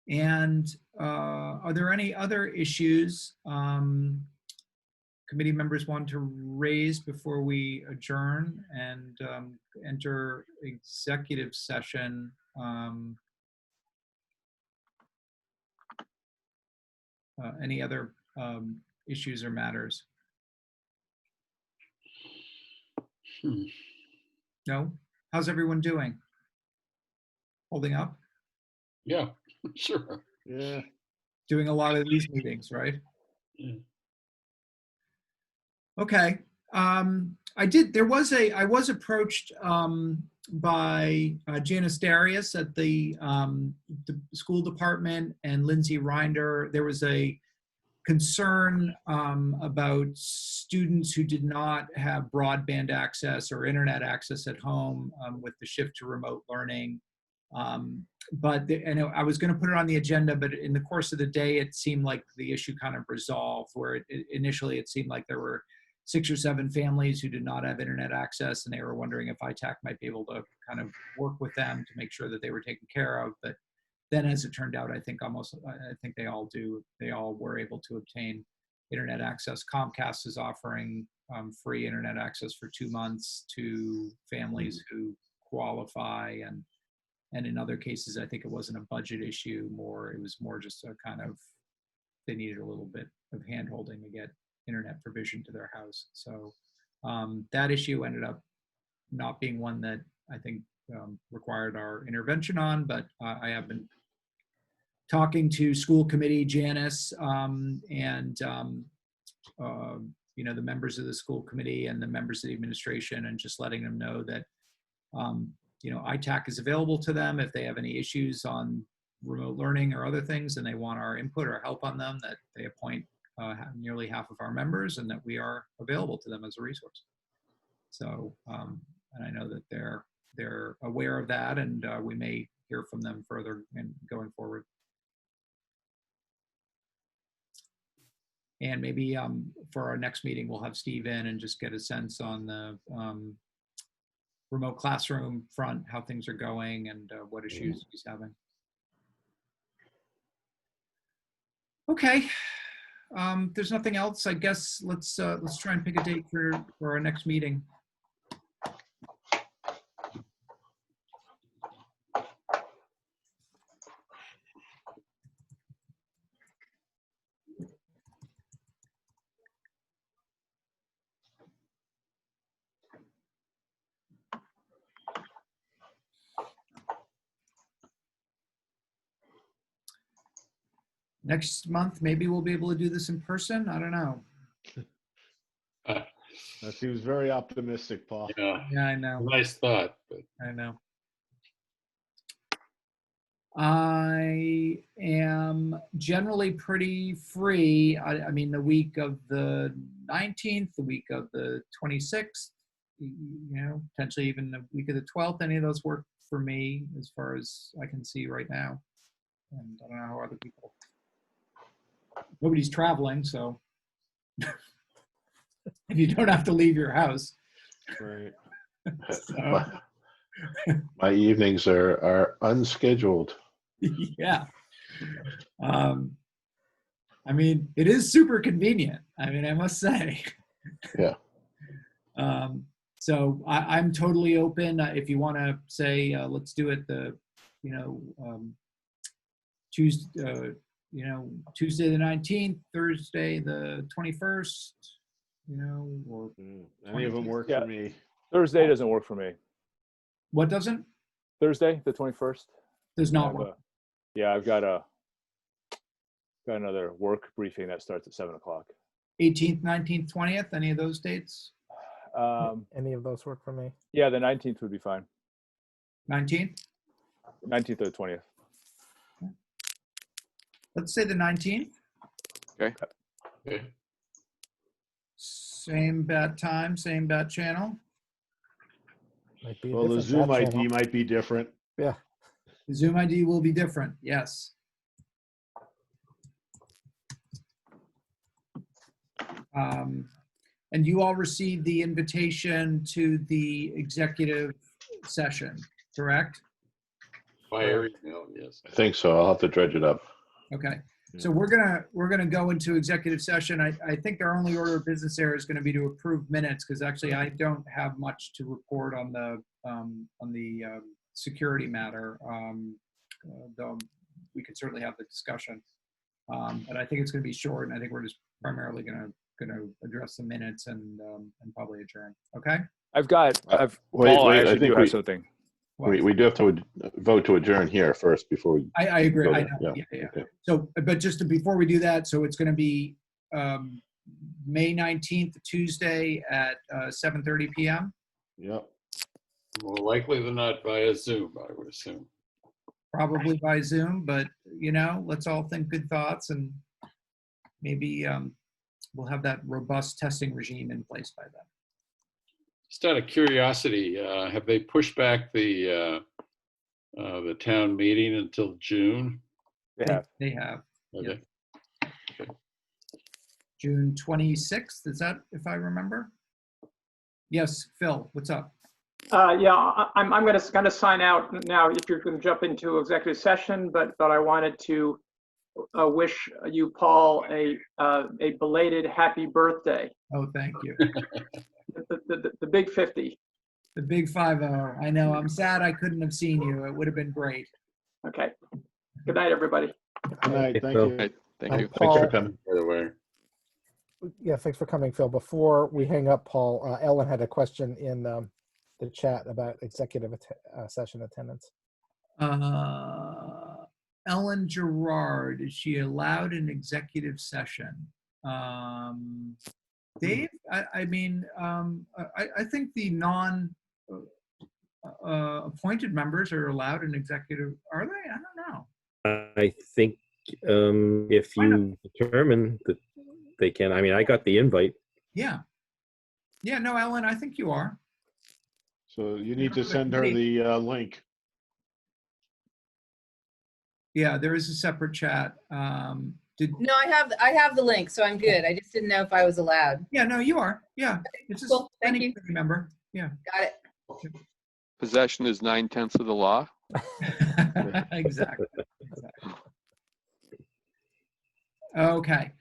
And are there any other issues committee members want to raise before we adjourn and enter executive session? Any other issues or matters? No? How's everyone doing? Holding up? Yeah, sure. Yeah. Doing a lot of these meetings, right? Yeah. Okay. I was approached by Janice Darius at the school department and Lindsay Rinder. There was a concern about students who did not have broadband access or internet access at home with the shift to remote learning. But I was going to put it on the agenda, but in the course of the day, it seemed like the issue kind of resolved, where initially it seemed like there were 6 or 7 families who did not have internet access, and they were wondering if ITAC might be able to kind of work with them to make sure that they were taken care of. But then, as it turned out, I think they all do. They all were able to obtain internet access. Comcast is offering free internet access for 2 months to families who qualify, and in other cases, I think it wasn't a budget issue. It was more just a kind of, they needed a little bit of hand-holding to get internet provision to their house. So that issue ended up not being one that I think required our intervention on, but I have been talking to school committee Janice and the members of the school committee and the members of the administration, and just letting them know that ITAC is available to them if they have any issues on remote learning or other things and they want our input or help on them, that they appoint nearly half of our members and that we are available to them as a resource. So, and I know that they're aware of that, and we may hear from them further and going forward. And maybe for our next meeting, we'll have Steve in and just get a sense on the remote classroom front, how things are going and what issues he's having. Okay, there's nothing else. I guess let's try and pick a date for our next meeting. Next month, maybe we'll be able to do this in person. I don't know. That seems very optimistic, Paul. Yeah, Yeah, I know. nice thought, but I know. I am generally pretty free. I mean, the week of the 19th, the week of the 26th, potentially even the week of the 12th. Any of those work for me as far as I can see right now. And I don't know how other people. Nobody's traveling, so and you don't have to leave your house. Right. So, My evenings are unscheduled. yeah. I mean, it is super convenient. I mean, I must say. Yeah. So I'm totally open. If you want to say, let's do it Tuesday, Tuesday the 19th, Thursday the 21st, or Any of them work Yeah. for me. Thursday doesn't work for me. what doesn't? Thursday, the 21st. Does not work. I've got another work briefing that starts at 7 o'clock. 18th, 19th, 20th, any of those dates? Any of those work for me? Yeah, the 19th would be fine. 19th? 19th or the 20th. Let's say the 19th. Okay. Same bat time, same bat channel. Might be a Well, the different Zoom bat ID channel. might be different. Yeah. The Zoom ID will be different, yes. And you all received the invitation to the executive session, correct? via email, yes. I think so. I'll have to dredge it up. Okay, so we're gonna go into executive session. I think our only order of business there is gonna be to approve minutes, because actually I don't have much to report on the security matter. Though we could certainly have the discussion, but I think it's gonna be short, and I think we're just primarily gonna address the minutes and probably adjourn. Okay. Wait, Paul, I I actually think do have something. we do have to vote to adjourn here first before we. I agree. go I there. know. Yeah. Yeah. Okay. So, but just before we do that, so it's going to be May 19th, Tuesday at 7:30 p.m. Yep. More likely than not via Zoom, I would assume. Probably by Zoom, but let's all think good thoughts, and maybe we'll have that robust testing regime in place by then. Just out of curiosity, have they pushed back the town meeting until June? They have. They have. Okay. June 26th, is that, if I remember? Yes, Phil, what's up? Yeah, I'm going to kind of sign out now if you're going to jump into executive session, but I wanted to wish you, Paul, a belated happy birthday. Oh, thank you. The big 50. The big 50. I know, I'm sad I couldn't have seen you. It would have been great. Okay. Good night, everybody. Good night. Thank Phil. you. Right, thank you. Thanks for Paul, coming. By the way. yeah, thanks for coming, Phil. Before we hang up, Paul, Ellen had a question in the chat about executive session attendance. Ellen Gerard, is she allowed an executive session? Dave, I think the appointed members are allowed in executive, are they? I don't know. I think if Why not? you determine that they can, I mean, I got the invite. Yeah. Yeah, no, Ellen, I think you are. So you need to send her the link. Yeah, there is a separate chat. No, I have the link, so I'm good. I just didn't know if I was allowed. Yeah, no, you are. Yeah. It's just Cool, thank any you. committee member. Yeah. Got it. Possession is 9/10 of the law. Exactly. Okay.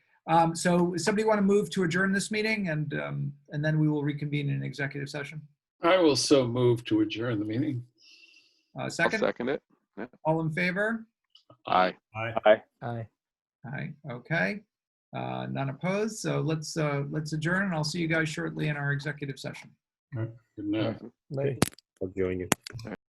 So somebody want to move to adjourn this meeting and then we will reconvene in executive session. I will so move to adjourn the meeting. I'll Second, second it. all in favor? Aye. Aye. Aye. Aye. Okay. None opposed. So let's adjourn and I'll see you guys shortly in our executive session. Good night. Right. I'll join you.